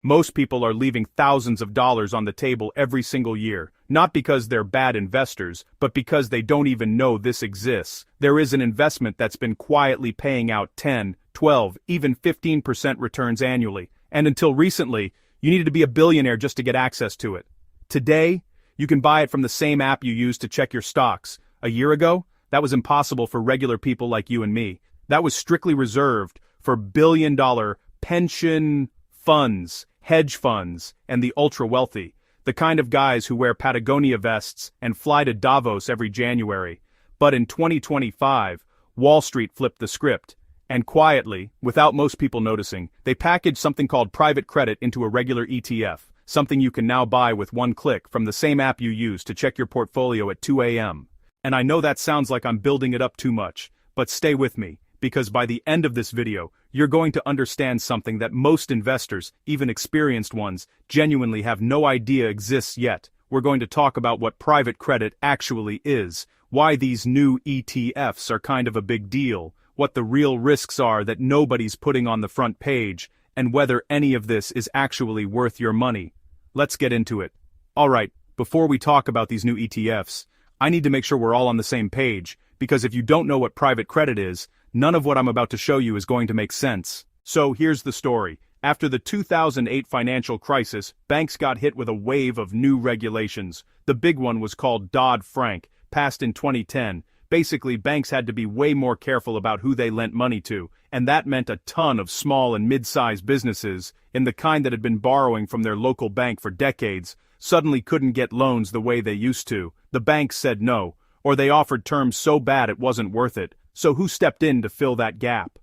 Most people are leaving thousands of dollars on the table every single year, not because they're bad investors, but because they don't even know this exists. There is an investment that's been quietly paying out 10, 12, even 15% returns annually, and until recently, you needed to be a billionaire just to get access to it. Today, you can buy it from the same app you use to check your stocks. A year ago, that was impossible for regular people like you and me. That was strictly reserved for billion-dollar pension funds, hedge funds, and the ultra-wealthy, the kind of guys who wear Patagonia vests and fly to Davos every January. But in 2025, Wall Street flipped the script, and quietly, without most people noticing, they packaged something called private credit into a regular ETF, something you can now buy with one click from the same app you use to check your portfolio at 2 a.m. And I know that sounds like I'm building it up too much, but stay with me, because by the end of this video, you're going to understand something that most investors, even experienced ones, genuinely have no idea exists yet. We're going to talk about what private credit actually is, why these new ETFs are kind of a big deal, what the real risks are that nobody's putting on the front page, and whether any of this is actually worth your money. Let's get into it. Alright, before we talk about these new ETFs, I need to make sure we're all on the same page, because if you don't know what private credit is, none of what I'm about to show you is going to make sense. So here's the story. After the 2008 financial crisis, banks got hit with a wave of new regulations. The big one was called Dodd-Frank, passed in 2010. Basically, banks had to be way more careful about who they lent money to, and that meant a ton of small and mid-sized businesses, in the kind that had been borrowing from their local bank for decades, suddenly couldn't get loans the way they used to. The banks said no, or they offered terms so bad it wasn't worth it. So who stepped in to fill that gap?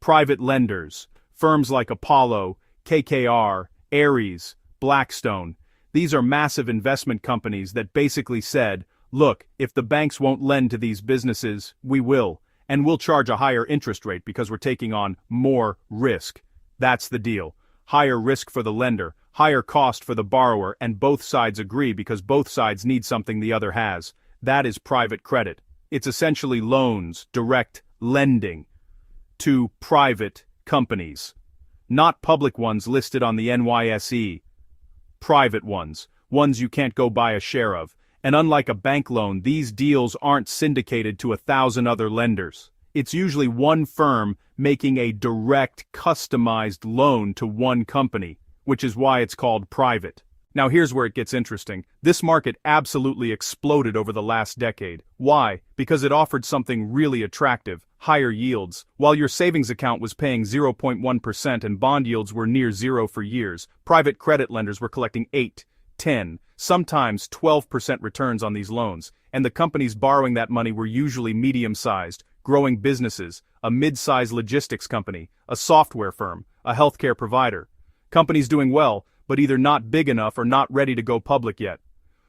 Private lenders, firms like Apollo, KKR, Ares, Blackstone. These are massive investment companies that basically said, look, if the banks won't lend to these businesses, we will, and we'll charge a higher interest rate because we're taking on more risk. That's the deal. Higher risk for the lender, higher cost for the borrower, and both sides agree because both sides need something the other has. That is private credit. It's essentially loans, direct lending, to private companies. Not public ones listed on the NYSE. Private ones, ones you can't go buy a share of. And unlike a bank loan, these deals aren't syndicated to 1,000 other lenders. It's usually one firm making a direct, customized loan to one company, which is why it's called private. Now here's where it gets interesting. This market absolutely exploded over the last decade. Why? Because it offered something really attractive, higher yields. While your savings account was paying 0.1% and bond yields were near zero for years, private credit lenders were collecting 8, 10, sometimes 12% returns on these loans, and the companies borrowing that money were usually medium-sized, growing businesses, a mid-sized logistics company, a software firm, a healthcare provider. Companies doing well, but either not big enough or not ready to go public yet.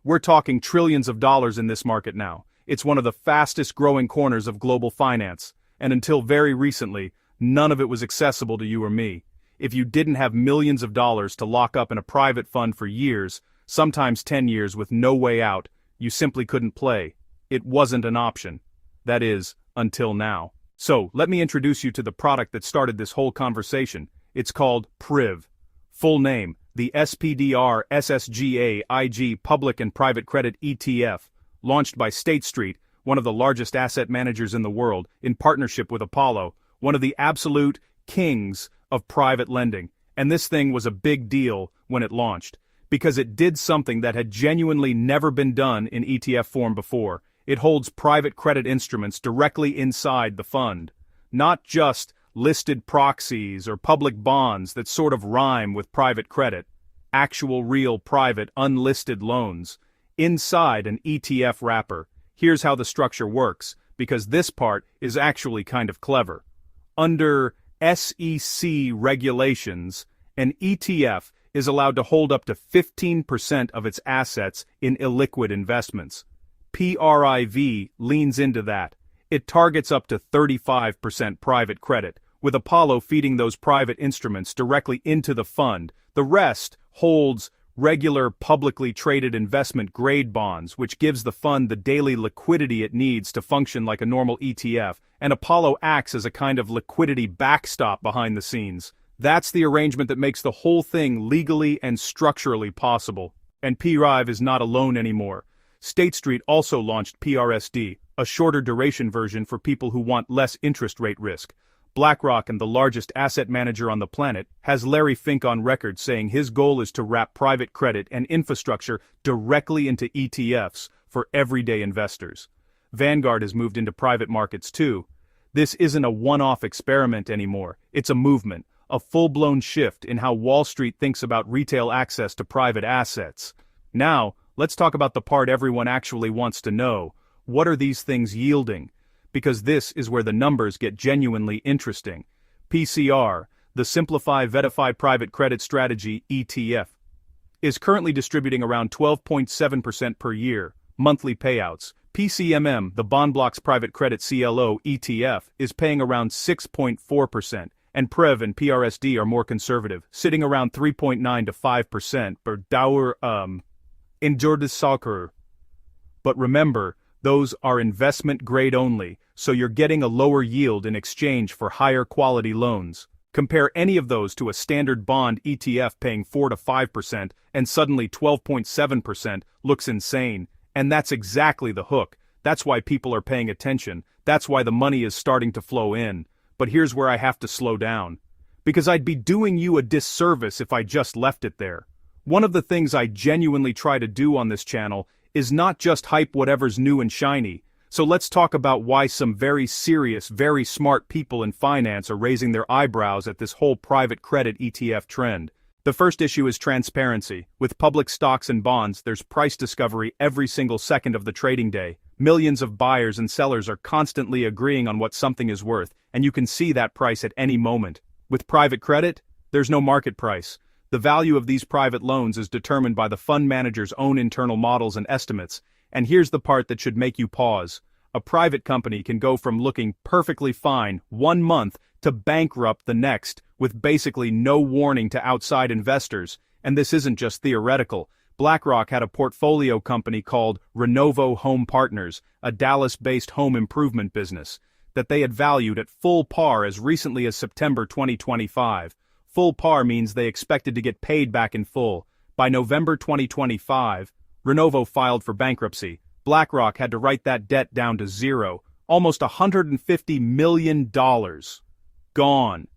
We're talking trillions of dollars in this market now. It's one of the fastest growing corners of global finance, and until very recently, none of it was accessible to you or me. If you didn't have millions of dollars to lock up in a private fund for years, sometimes 10 years with no way out, you simply couldn't play. It wasn't an option. That is, until now. So, let me introduce you to the product that started this whole conversation. It's called PRIV. Full name, the SPDR SSGA IG Public and Private Credit ETF, launched by State Street, one of the largest asset managers in the world, in partnership with Apollo, one of the absolute kings of private lending. And this thing was a big deal when it launched, because it did something that had genuinely never been done in ETF form before. It holds private credit instruments directly inside the fund, not just listed proxies or public bonds that sort of rhyme with private credit, actual real private unlisted loans, inside an ETF wrapper. Here's how the structure works, because this part is actually kind of clever. Under SEC regulations, an ETF is allowed to hold up to 15% of its assets in illiquid investments. PRIV leans into that. It targets up to 35% private credit, with Apollo feeding those private instruments directly into the fund. The rest holds regular publicly traded investment-grade bonds, which gives the fund the daily liquidity it needs to function like a normal ETF, and Apollo acts as a kind of liquidity backstop behind the scenes. That's the arrangement that makes the whole thing legally and structurally possible. And PRIVE is not alone anymore. State Street also launched PRSD, a shorter duration version for people who want less interest rate risk. BlackRock, and the largest asset manager on the planet, has Larry Fink on record saying his goal is to wrap private credit and infrastructure directly into ETFs for everyday investors. Vanguard has moved into private markets too. This isn't a one-off experiment anymore, it's a movement, a full-blown shift in how Wall Street thinks about retail access to private assets. Now, let's talk about the part everyone actually wants to know. What are these things yielding? Because this is where the numbers get genuinely interesting. PCR, the Simplify Verify Private Credit Strategy ETF, is currently distributing around 12.7% per year, monthly payouts. PCMM, the Bondblocks Private Credit CLO ETF, is paying around 6.4%, and PREV and PRSD are more conservative, sitting around 3.9 to 5% per Dauer Injordesaker. But remember, those are investment grade only, so you're getting a lower yield in exchange for higher quality loans. Compare any of those to a standard bond ETF paying 4 to 5%, and suddenly 12.7% looks insane. And that's exactly the hook. That's why people are paying attention. That's why the money is starting to flow in. But here's where I have to slow down. Because I'd be doing you a disservice if I just left it there. One of the things I genuinely try to do on this channel is not just hype whatever's new and shiny. So let's talk about why some very serious, very smart people in finance are raising their eyebrows at this whole private credit ETF trend. The first issue is transparency. With public stocks and bonds, there's price discovery every single second of the trading day. Millions of buyers and sellers are constantly agreeing on what something is worth, and you can see that price at any moment. With private credit, there's no market price. The value of these private loans is determined by the fund manager's own internal models and estimates. And here's the part that should make you pause. A private company can go from looking perfectly fine 1 month to bankrupt the next, with basically no warning to outside investors. And this isn't just theoretical. BlackRock had a portfolio company called Renovo Home Partners, a Dallas-based home improvement business, that they had valued at full par as recently as September 2025. Full par means they expected to get paid back in full. By November 2025, Renovo filed for bankruptcy. BlackRock had to write that debt down to zero, almost $150 million. Gone.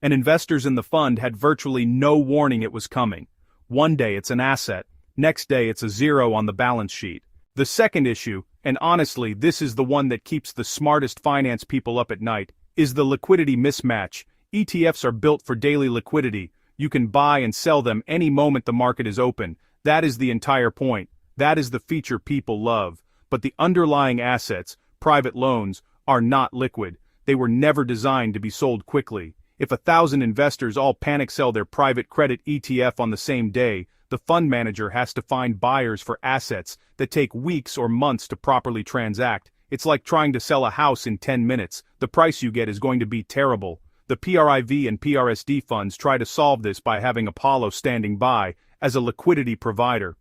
And investors in the fund had virtually no warning it was coming. One day it's an asset, next day it's a zero on the balance sheet. The second issue, and honestly this is the one that keeps the smartest finance people up at night, is the liquidity mismatch. ETFs are built for daily liquidity. You can buy and sell them any moment the market is open. That is the entire point. That is the feature people love. But the underlying assets, private loans, are not liquid. They were never designed to be sold quickly. If 1,000 investors all panic sell their private credit ETF on the same day, the fund manager has to find buyers for assets that take weeks or months to properly transact. It's like trying to sell a house in 10 minutes. The price you get is going to be terrible. The PRIV and PRSD funds try to solve this by having Apollo standing by as a liquidity provider.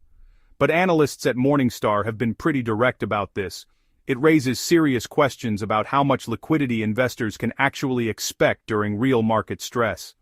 But analysts at Morningstar have been pretty direct about this. It raises serious questions about how much liquidity investors can actually expect during real market stress.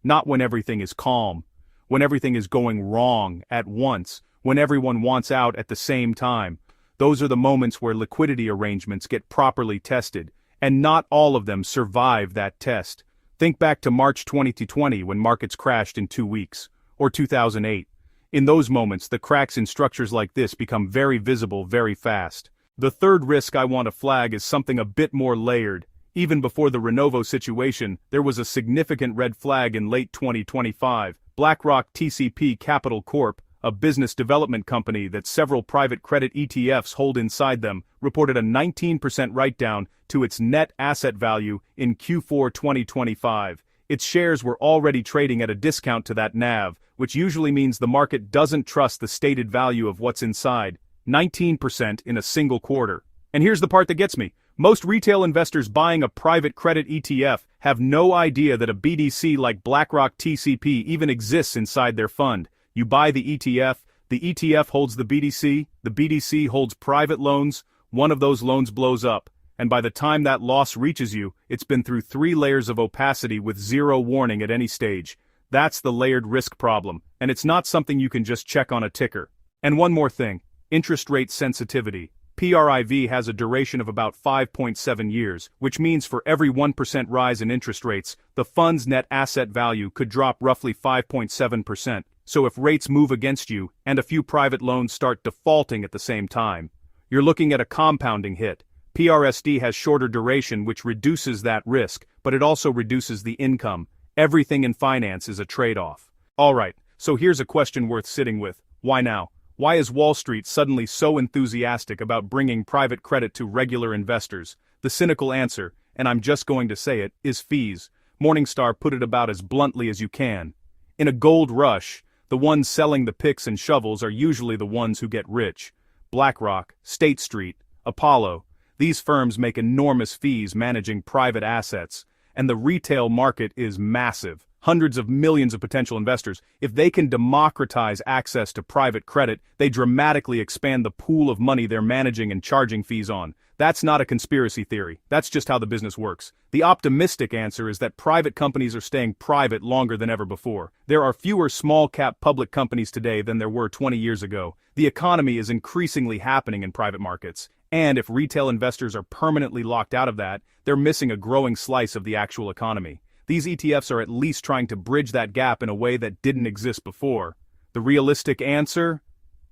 Not when everything is calm, when everything is going wrong at once, when everyone wants out at the same time. Those are the moments where liquidity arrangements get properly tested, and not all of them survive that test. Think back to March 2020 when markets crashed in 2 weeks, or 2008. In those moments, the cracks in structures like this become very visible very fast. The third risk I want to flag is something a bit more layered. Even before the Renovo situation, there was a significant red flag in late 2025. BlackRock TCP Capital Corp., a business development company that several private credit ETFs hold inside them, reported a 19% write-down to its net asset value in Q4 2025. Its shares were already trading at a discount to that NAV, which usually means the market doesn't trust the stated value of what's inside. 19% in a single quarter. And here's the part that gets me. Most retail investors buying a private credit ETF have no idea that a BDC like BlackRock TCP even exists inside their fund. You buy the ETF holds the BDC holds private loans, one of those loans blows up. and by the time that loss reaches you, it's been through 3 layers of opacity with zero warning at any stage. That's the layered risk problem, and it's not something you can just check on a ticker. And one more thing, interest rate sensitivity. PRIV has a duration of about 5.7 years, which means for every 1% rise in interest rates, the fund's net asset value could drop roughly 5.7%. So if rates move against you, and a few private loans start defaulting at the same time, you're looking at a compounding hit. PRSD has shorter duration, which reduces that risk, but it also reduces the income. Everything in finance is a trade-off. Alright, so here's a question worth sitting with. Why now? Why is Wall Street suddenly so enthusiastic about bringing private credit to regular investors? The cynical answer, and I'm just going to say it, is fees. Morningstar put it about as bluntly as you can. In a gold rush, the ones selling the picks and shovels are usually the ones who get rich. BlackRock, State Street, Apollo. These firms make enormous fees managing private assets, and the retail market is massive. Hundreds of millions of potential investors. If they can democratize access to private credit, they dramatically expand the pool of money they're managing and charging fees on. That's not a conspiracy theory. That's just how the business works. The optimistic answer is that private companies are staying private longer than ever before. There are fewer small-cap public companies today than there were 20 years ago. The economy is increasingly happening in private markets. And if retail investors are permanently locked out of that, they're missing a growing slice of the actual economy. These ETFs are at least trying to bridge that gap in a way that didn't exist before. The realistic answer?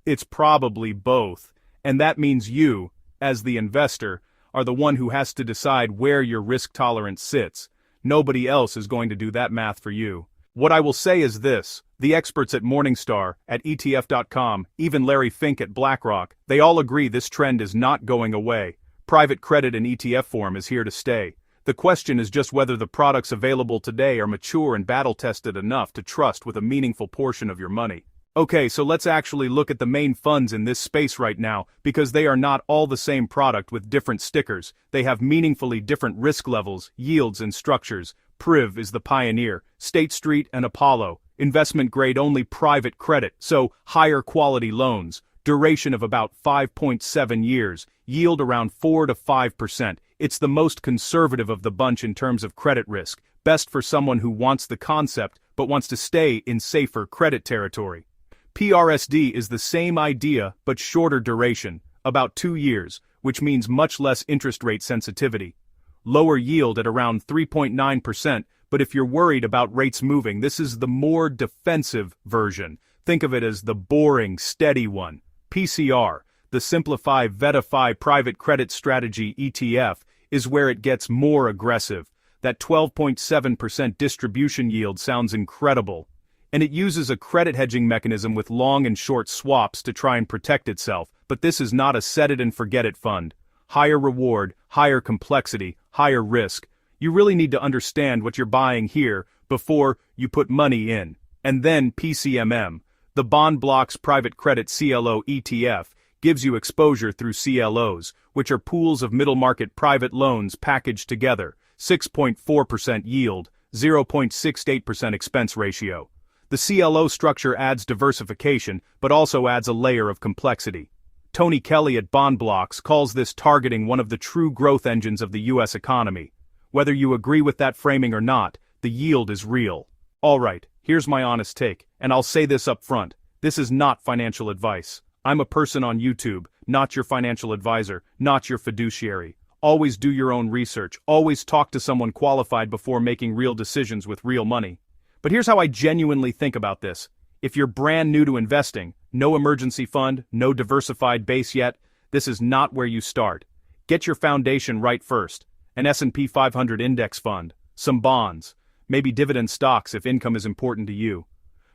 It's probably both. And that means you, as the investor, are the one who has to decide where your risk tolerance sits. Nobody else is going to do that math for you. What I will say is this, the experts at Morningstar, at ETF.com, even Larry Fink at BlackRock, they all agree this trend is not going away. Private credit in ETF form is here to stay. The question is just whether the products available today are mature and battle-tested enough to trust with a meaningful portion of your money. Okay, so let's actually look at the main funds in this space right now, because they are not all the same product with different stickers. They have meaningfully different risk levels, yields, and structures. PRIV is the pioneer, State Street and Apollo, investment grade only private credit, so higher quality loans, duration of about 5.7 years, yield around 4 to 5%. It's the most conservative of the bunch in terms of credit risk, best for someone who wants the concept but wants to stay in safer credit territory. PRSD is the same idea but shorter duration, about 2 years, which means much less interest rate sensitivity. Lower yield at around 3.9%, but if you're worried about rates moving, this is the more defensive version. Think of it as the boring, steady one. PCR, the Simplify Vetify Private Credit Strategy ETF, is where it gets more aggressive. That 12.7% distribution yield sounds incredible. And it uses a credit hedging mechanism with long and short swaps to try and protect itself, but this is not a set-it-and-forget-it fund. Higher reward, higher complexity, higher risk. You really need to understand what you're buying here before you put money in. And then PCMM, the Bond Blocks Private Credit CLO ETF, gives you exposure through CLOs, which are pools of middle-market private loans packaged together, 6.4% yield, 0.68% expense ratio. The CLO structure adds diversification, but also adds a layer of complexity. Tony Kelly at Bond Blocks calls this targeting one of the true growth engines of the U.S. economy. Whether you agree with that framing or not, the yield is real. Alright, here's my honest take, and I'll say this up front. This is not financial advice. I'm a person on YouTube, not your financial advisor, not your fiduciary. Always do your own research, always talk to someone qualified before making real decisions with real money. But here's how I genuinely think about this. If you're brand new to investing, no emergency fund, no diversified base yet, this is not where you start. Get your foundation right first. An S&P 500 index fund, some bonds, maybe dividend stocks if income is important to you.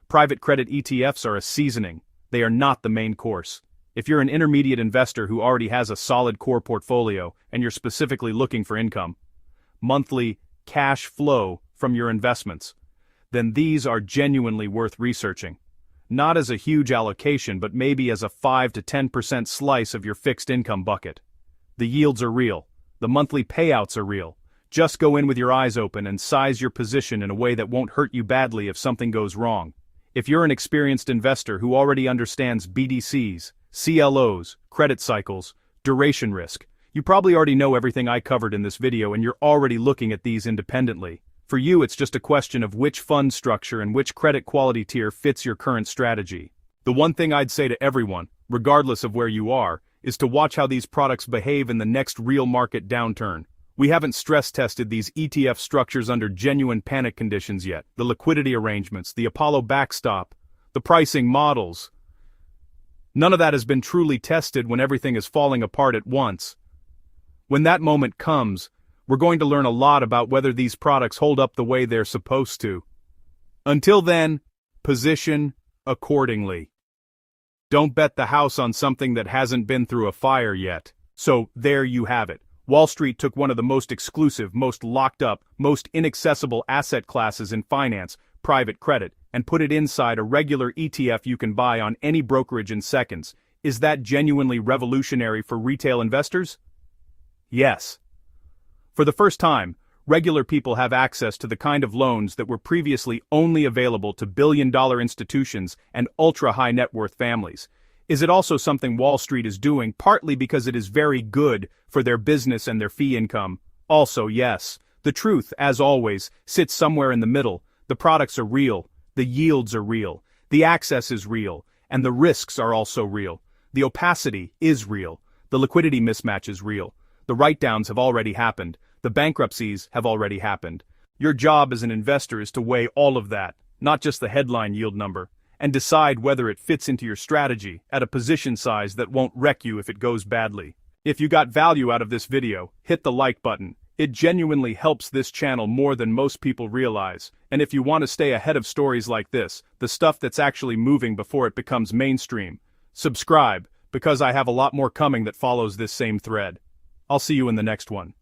Private credit ETFs are a seasoning. They are not the main course. If you're an intermediate investor who already has a solid core portfolio and you're specifically looking for income, monthly cash flow from your investments, then these are genuinely worth researching. Not as a huge allocation, but maybe as a 5 to 10% slice of your fixed income bucket. The yields are real. The monthly payouts are real. Just go in with your eyes open and size your position in a way that won't hurt you badly if something goes wrong. If you're an experienced investor who already understands BDCs, CLOs, credit cycles, duration risk, You probably already know everything I covered in this video and you're already looking at these independently. For you, it's just a question of which fund structure and which credit quality tier fits your current strategy. The one thing I'd say to everyone, regardless of where you are, is to watch how these products behave in the next real market downturn. We haven't stress tested these ETF structures under genuine panic conditions yet. The liquidity arrangements, the Apollo backstop, the pricing models. None of that has been truly tested when everything is falling apart at once. When that moment comes, we're going to learn a lot about whether these products hold up the way they're supposed to. Until then, position accordingly. Don't bet the house on something that hasn't been through a fire yet. So, there you have it. Wall Street took one of the most exclusive, most locked up, most inaccessible asset classes in finance, private credit, and put it inside a regular ETF you can buy on any brokerage in seconds. Is that genuinely revolutionary for retail investors? Yes. For the first time, regular people have access to the kind of loans that were previously only available to billion-dollar institutions and ultra-high net worth families. Is it also something Wall Street is doing partly because it is very good for their business and their fee income? Also, yes. The truth, as always, sits somewhere in the middle. The products are real, the yields are real, the access is real, and the risks are also real. The opacity is real, the liquidity mismatch is real. The write-downs have already happened, the bankruptcies have already happened. Your job as an investor is to weigh all of that, not just the headline yield number, and decide whether it fits into your strategy at a position size that won't wreck you if it goes badly. If you got value out of this video, hit the like button. It genuinely helps this channel more than most people realize, and if you want to stay ahead of stories like this, the stuff that's actually moving before it becomes mainstream, subscribe, because I have a lot more coming that follows this same thread. I'll see you in the next one.